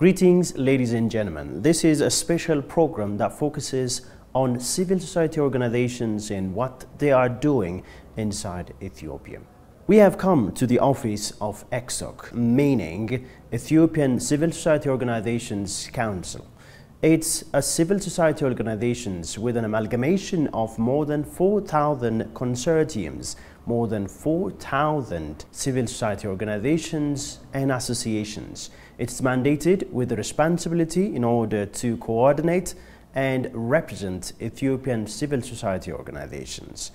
Greetings, ladies and gentlemen. This is a special program that focuses on civil society organizations and what they are doing inside Ethiopia. We have come to the office of ECSOC, meaning Ethiopian Civil Society Organizations Council. It's a civil society organization with an amalgamation of more than 4,000 consortiums, more than 4,000 civil society organizations and associations. It's mandated with the responsibility in order to coordinate and represent Ethiopian civil society organizations.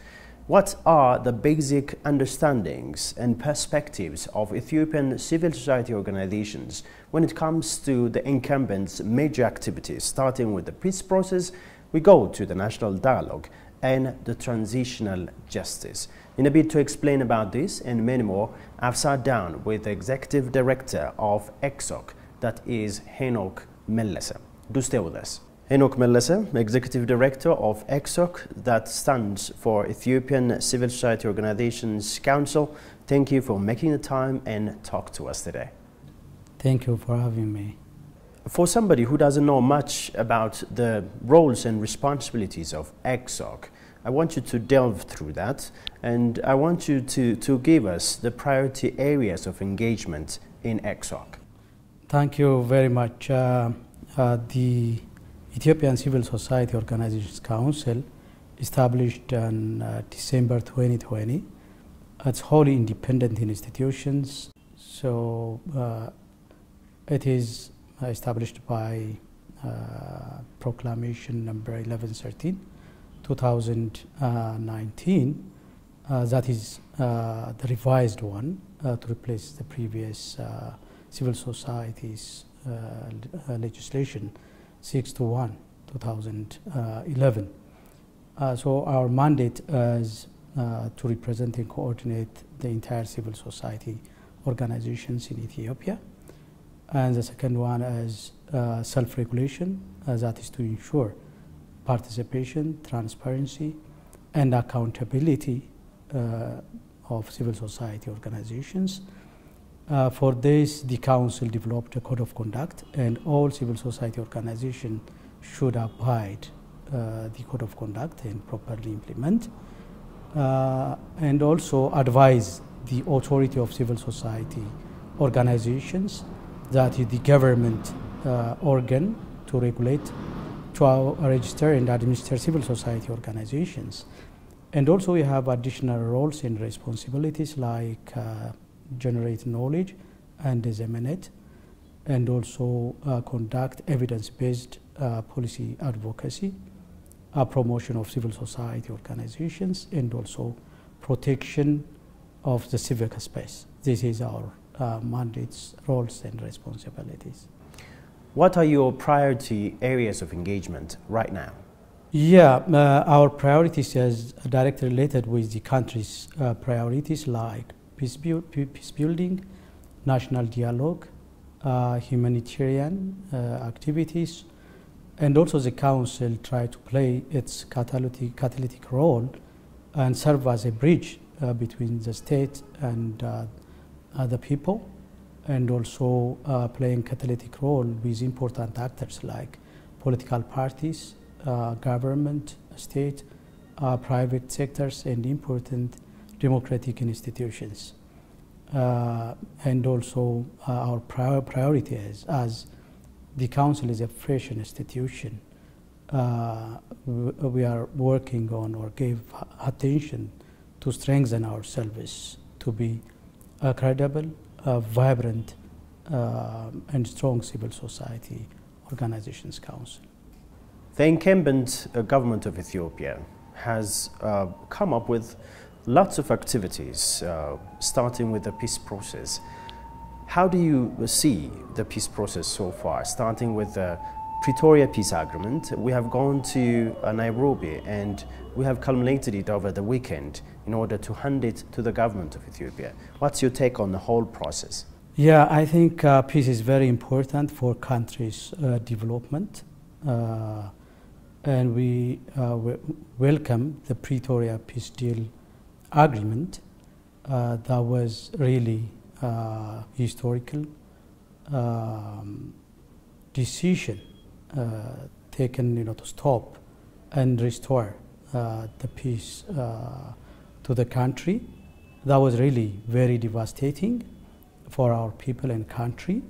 What are the basic understandings and perspectives of Ethiopian civil society organizations when it comes to the incumbents' major activities? Starting with the peace process, we go to the national dialogue and the transitional justice. In a bit to explain about this and many more, I've sat down with the Executive Director of ECSOC, that is Henok Mellese. Do stay with us. Henok Mellese, Executive Director of ECSOC, that stands for Ethiopian Civil Society Organizations Council. Thank you for making the time and talk to us today. Thank you for having me. For somebody who doesn't know much about the roles and responsibilities of ECSOC, I want you to delve through that, and I want you to give us the priority areas of engagement in ECSOC. Thank you very much. The Ethiopian Civil Society Organizations Council, established in December 2020, it's wholly independent institutions. So it is established by Proclamation number 1113, 2019. That is the revised one to replace the previous civil societies legislation 621, 2011. So our mandate is to represent and coordinate the entire civil society organizations in Ethiopia. And the second one is self-regulation, that is to ensure participation, transparency, and accountability of civil society organizations. For this, the Council developed a code of conduct, and all civil society organizations should abide the code of conduct and properly implement, and also advise the authority of civil society organizations, that is the government organ to regulate, to register and administer civil society organizations. And also we have additional roles and responsibilities like generate knowledge and disseminate, and also conduct evidence-based policy advocacy, promotion of civil society organizations, and also protection of the civic space. This is our mandates, roles, and responsibilities. What are your priority areas of engagement right now? Yeah, our priorities is directly related with the country's priorities like peace building, national dialogue, humanitarian activities, and also the Council try to play its catalytic role and serve as a bridge between the state and the people, and also playing catalytic role with important actors like political parties, government, state, private sectors, and important democratic institutions. And also our priority is, as the Council is a fresh institution, we are working on or give attention to strengthen our service to be a credible, vibrant, and strong civil society organizations council. The incumbent government of Ethiopia has come up with lots of activities, starting with the peace process. How do you see the peace process so far, starting with the Pretoria Peace Agreement? We have gone to Nairobi and we have culminated it over the weekend in order to hand it to the government of Ethiopia. What's your take on the whole process? Yeah, I think peace is very important for countries' development. And we welcome the Pretoria Peace Deal Agreement. That was really historical decision taken, to stop and restore the peace to the country. That was really very devastating for our people and country.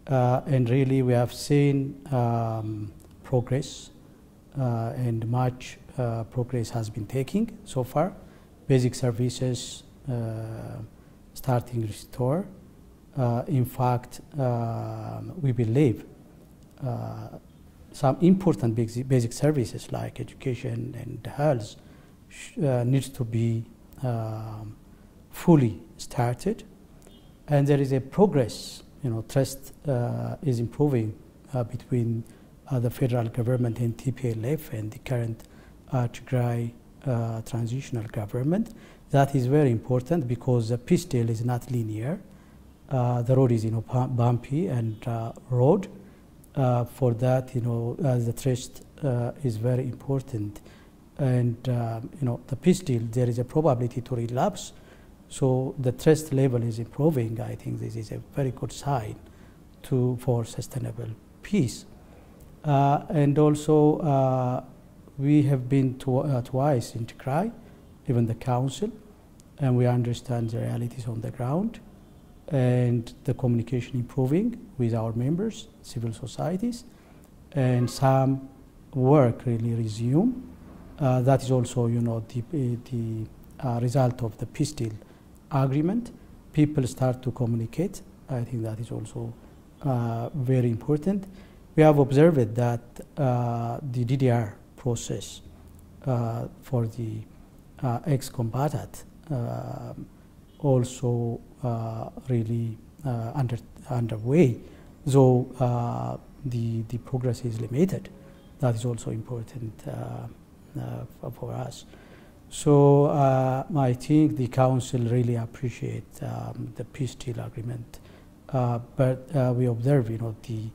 And really we have seen progress and much progress has been taken so far. Basic services starting to restore. In fact, we believe some important basic services like education and health needs to be fully started, and there is a progress. Trust is improving between the federal government and TPLF and the current Tigray transitional government. That is very important because the peace deal is not linear. The road is bumpy and road. For that, the trust is very important. And the peace deal, there is a probability to relapse. So the trust level is improving. I think this is a very good sign for sustainable peace. And also, we have been twice in Tigray, even the council, and we understand the realities on the ground, and the communication improving with our members, civil societies, and some work really resume. That is also, the result of the peace deal agreement. People start to communicate. I think that is also very important. We have observed that the DDR process for the ex-combatant also really underway, though the progress is limited. That is also important for us. So I think the council really appreciates the peace deal agreement, but we observe, the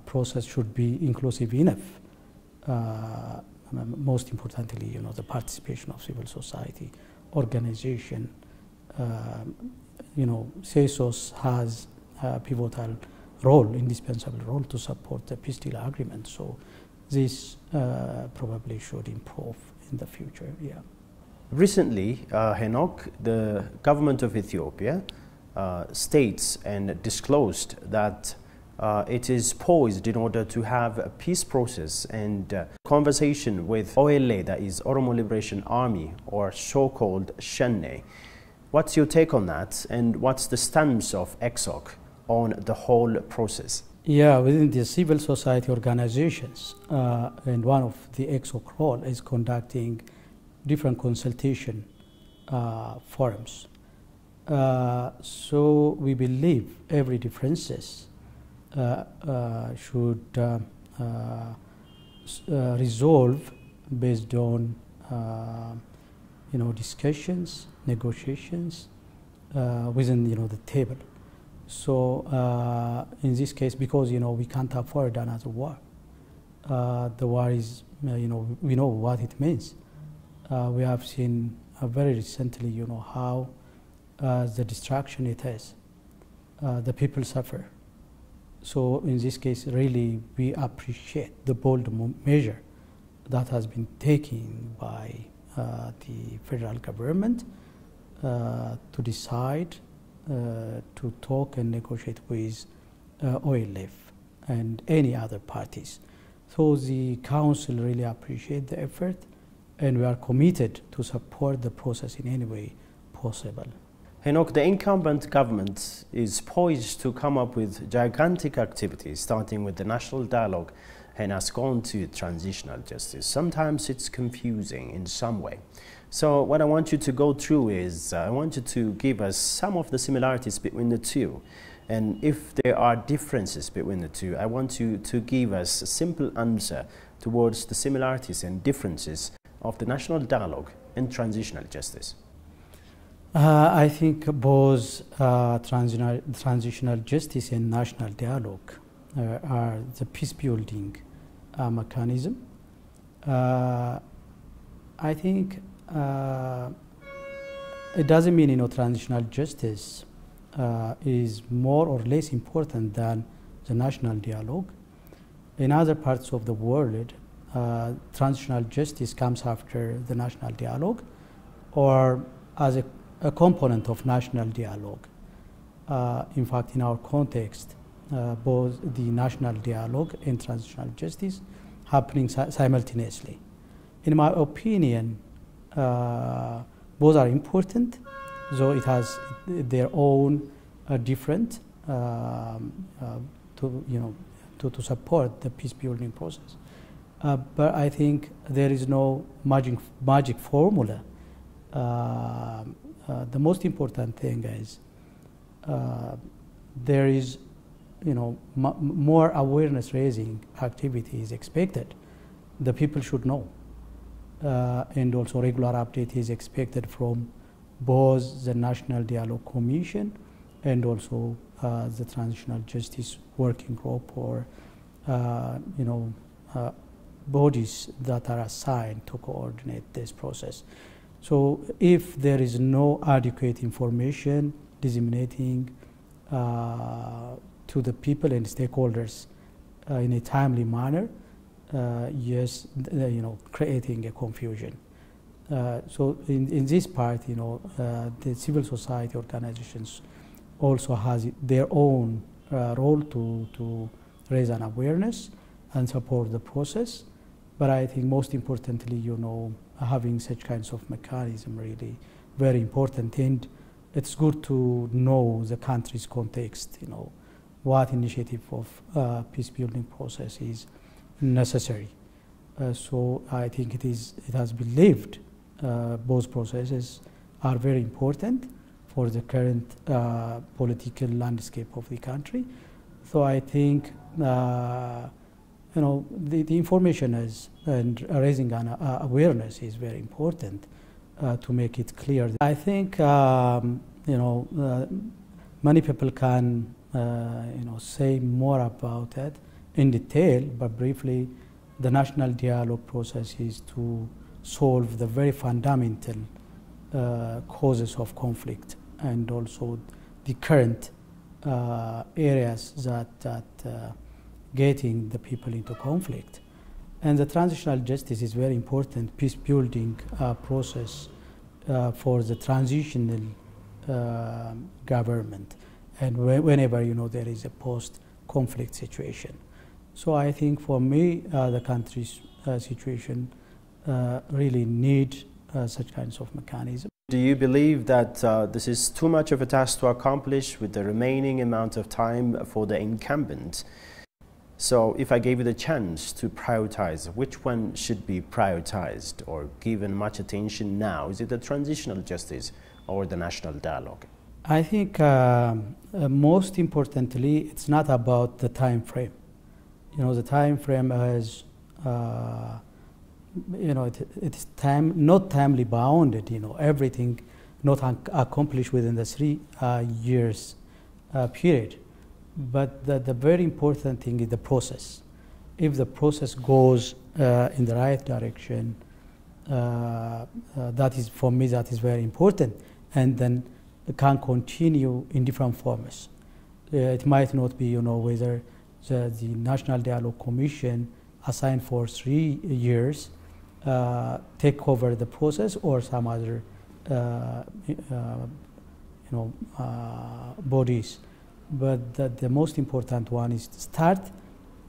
process should be inclusive enough. Most importantly, the participation of civil society, organization. ECSOC has a pivotal role, indispensable role to support the peace deal agreement. So this probably should improve in the future. Yeah. Recently, Henok, the government of Ethiopia states and disclosed that it is poised in order to have a peace process and conversation with OLA, that is Oromo Liberation Army, or so-called Shenne. What's your take on that, and what's the stance of ECSOC on the whole process? Yeah, within the civil society organizations, and one of the ECSOC role is conducting different consultation forums. So we believe every differences should resolve based on discussions, negotiations within the table. So in this case, because we can't afford another war. The war is we know what it means. We have seen very recently how the destruction it has. The people suffer. So in this case, really, we appreciate the bold measure that has been taken by the federal government to decide to talk and negotiate with OLF and any other parties. So the council really appreciates the effort, and we are committed to support the process in any way possible. Henok, the incumbent government is poised to come up with gigantic activities, starting with the national dialogue, and has gone to transitional justice. Sometimes it's confusing in some way. So what I want you to go through is, I want you to give us some of the similarities between the two. And if there are differences between the two, I want you to give us a simple answer towards the similarities and differences of the national dialogue and transitional justice. I think both transitional justice and national dialogue are the peace-building mechanism. I think it doesn't mean transitional justice is more or less important than the national dialogue. In other parts of the world, transitional justice comes after the national dialogue or as a component of national dialogue. In fact, in our context, both the national dialogue and transitional justice happening simultaneously. In my opinion, both are important, though it has their own different to support the peace building process. But I think there is no magic formula. The most important thing is there is, more awareness raising activity is expected. The people should know, and also regular update is expected from both the National Dialogue Commission and also the Transitional Justice Working Group or bodies that are assigned to coordinate this process. So if there is no adequate information disseminating to the people and stakeholders in a timely manner, yes, creating a confusion. So in this part, the civil society organizations also has their own role to raise an awareness and support the process. But I think most importantly, having such kinds of mechanism really very important, and it's good to know the country's context, what initiative of peace building process is necessary. So I think it has been lived. Both processes are very important for the current political landscape of the country. So I think the information is and raising an awareness is very important to make it clear. I think many people can say more about it in detail, but briefly, the national dialogue process is to solve the very fundamental causes of conflict and also the current areas that getting the people into conflict. And the transitional justice is very important peace building process for the transitional government and whenever there is a post-conflict situation. So I think for me the country's situation really need such kinds of mechanisms. Do you believe that this is too much of a task to accomplish with the remaining amount of time for the incumbent? So if I gave you the chance to prioritize, which one should be prioritized or given much attention now? Is it the transitional justice or the national dialogue? I think most importantly, it's not about the time frame. The time frame is, it is not timely bounded. Everything not accomplished within the 3 years period. But the very important thing is the process. If the process goes in the right direction, that is, for me, that is very important. And then it can continue in different forms. It might not be, whether the National Dialogue Commission assigned for 3 years take over the process or some other, bodies. But the most important one is to start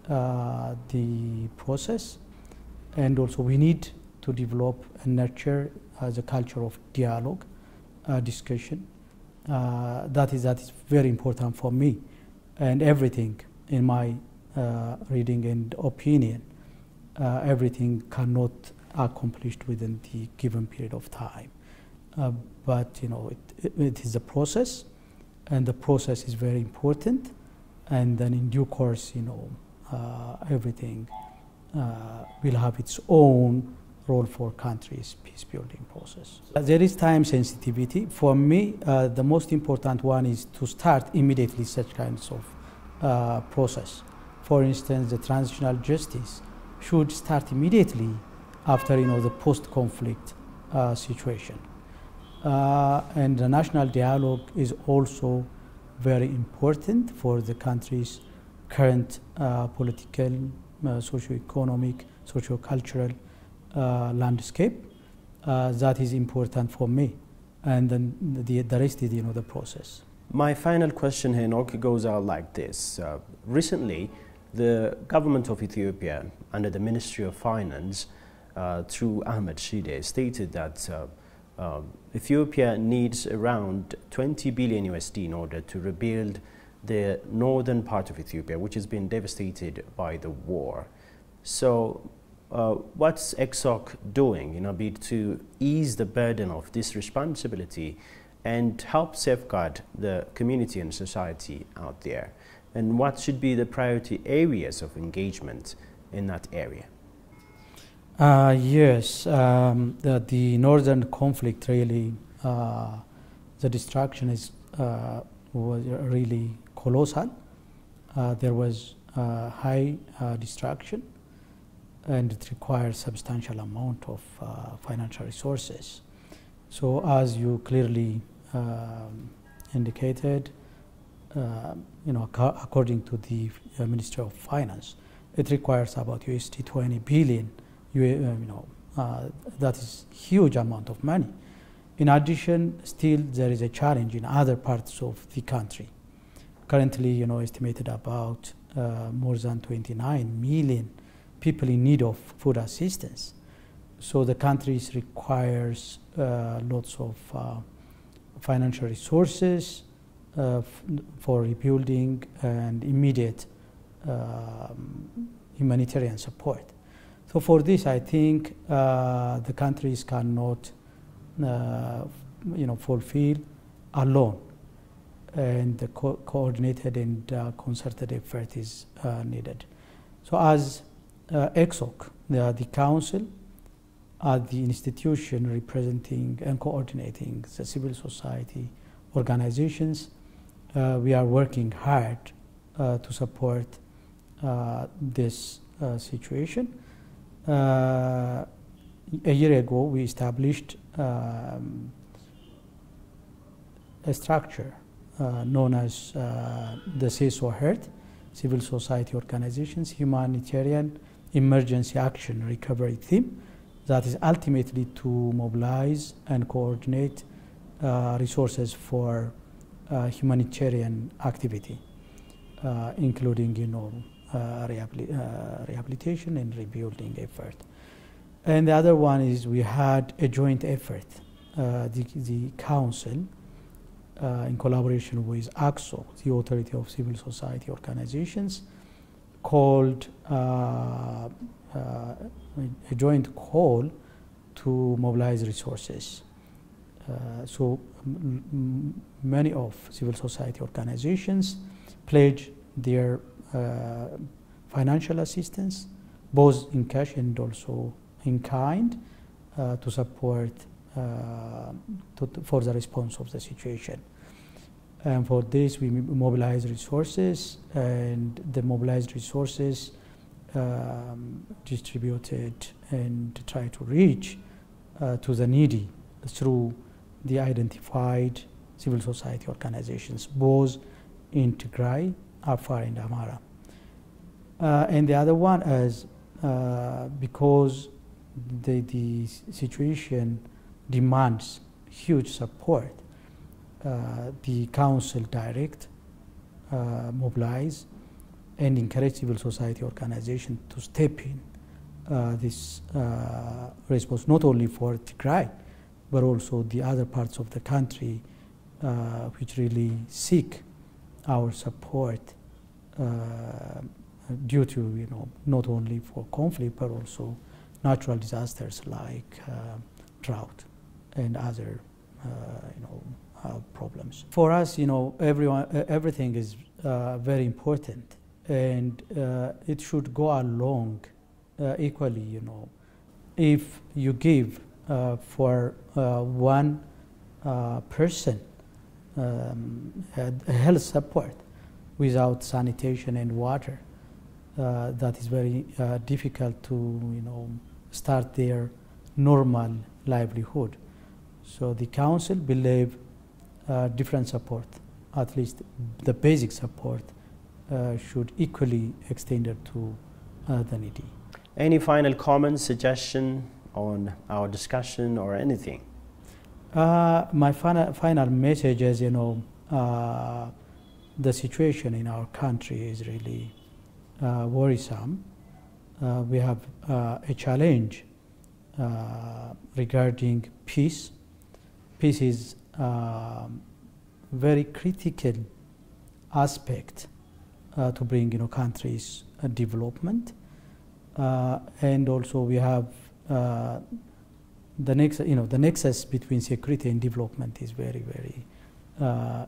the process, and also we need to develop and nurture the culture of dialogue, discussion. That is very important for me, and everything in my reading and opinion, everything cannot accomplished within the given period of time. But it is a process. And the process is very important, and then in due course, everything will have its own role for country's peace building process. There is time sensitivity. For me, the most important one is to start immediately such kinds of process. For instance, the transitional justice should start immediately after the post-conflict situation. And the national dialogue is also very important for the country's current political, socio-economic, socio-cultural landscape. That is important for me, and then the rest is the process. My final question here, Norki, goes out like this. Recently, the government of Ethiopia, under the Ministry of Finance, through Ahmed Shide, stated that Ethiopia needs around 20 billion USD in order to rebuild the northern part of Ethiopia, which has been devastated by the war. So what's ECSOC doing in order to ease the burden of this responsibility and help safeguard the community and society out there? And what should be the priority areas of engagement in that area? Yes, the northern conflict really, the destruction was really colossal. There was high destruction, and it requires substantial amount of financial resources. So as you clearly indicated, according to the Ministry of Finance, it requires about USD 20 billion. That is huge amount of money. In addition, still there is a challenge in other parts of the country. Currently, estimated about more than 29 million people in need of food assistance. So the country requires lots of financial resources for rebuilding and immediate humanitarian support. So for this, I think the countries cannot, fulfill alone, and the coordinated and concerted effort is needed. So as ECSOC, the council, the institution representing and coordinating the civil society organizations, we are working hard to support this situation. A year ago, we established a structure known as the ECSOC, Civil Society Organizations Humanitarian Emergency Action Recovery Team, that is ultimately to mobilize and coordinate resources for humanitarian activity, including rehabilitation and rebuilding effort. And the other one is we had a joint effort, the council, in collaboration with ECSOC, the Authority of Civil Society Organizations, called a joint call to mobilize resources. So many of civil society organizations pledge their financial assistance, both in cash and also in kind, to support for the response of the situation. And for this, we mobilize resources, and the mobilized resources distributed and try to reach to the needy through the identified civil society organizations, both in Tigray, Afar, and Amhara. And the other one is because the situation demands huge support, the council direct, mobilize, and encourage civil society organizations to step in this response, not only for Tigray, but also the other parts of the country which really seek our support due to, not only for conflict, but also natural disasters like drought and other, problems. For us, everything is very important, and it should go along equally. If you give for one person health support without sanitation and water, that is very difficult to start their normal livelihood. So the council believe different support, at least the basic support, should equally extend it to the needy. Any final comments, suggestion on our discussion or anything? My final message is, the situation in our country is really worrisome. We have a challenge regarding peace. Peace is very critical aspect to bring countries development, and also we have the nexus between security and development is very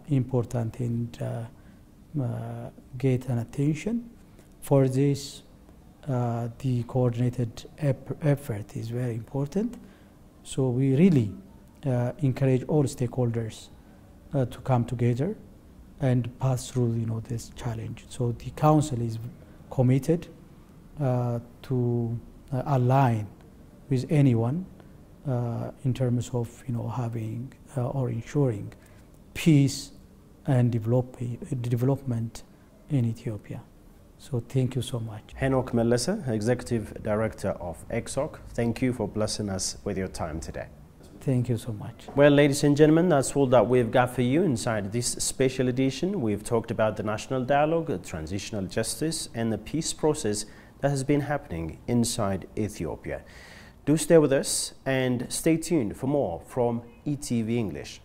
important and get an attention. For this, the coordinated effort is very important. So we really encourage all stakeholders to come together and pass through this challenge. So the Council is committed to align with anyone in terms of having or ensuring peace and development in Ethiopia. So thank you so much. Henok Melissa, Executive Director of ECSOC, thank you for blessing us with your time today. Thank you so much. Well, ladies and gentlemen, that's all that we've got for you inside this special edition. We've talked about the national dialogue, transitional justice, and the peace process that has been happening inside Ethiopia. Do stay with us and stay tuned for more from ETV English.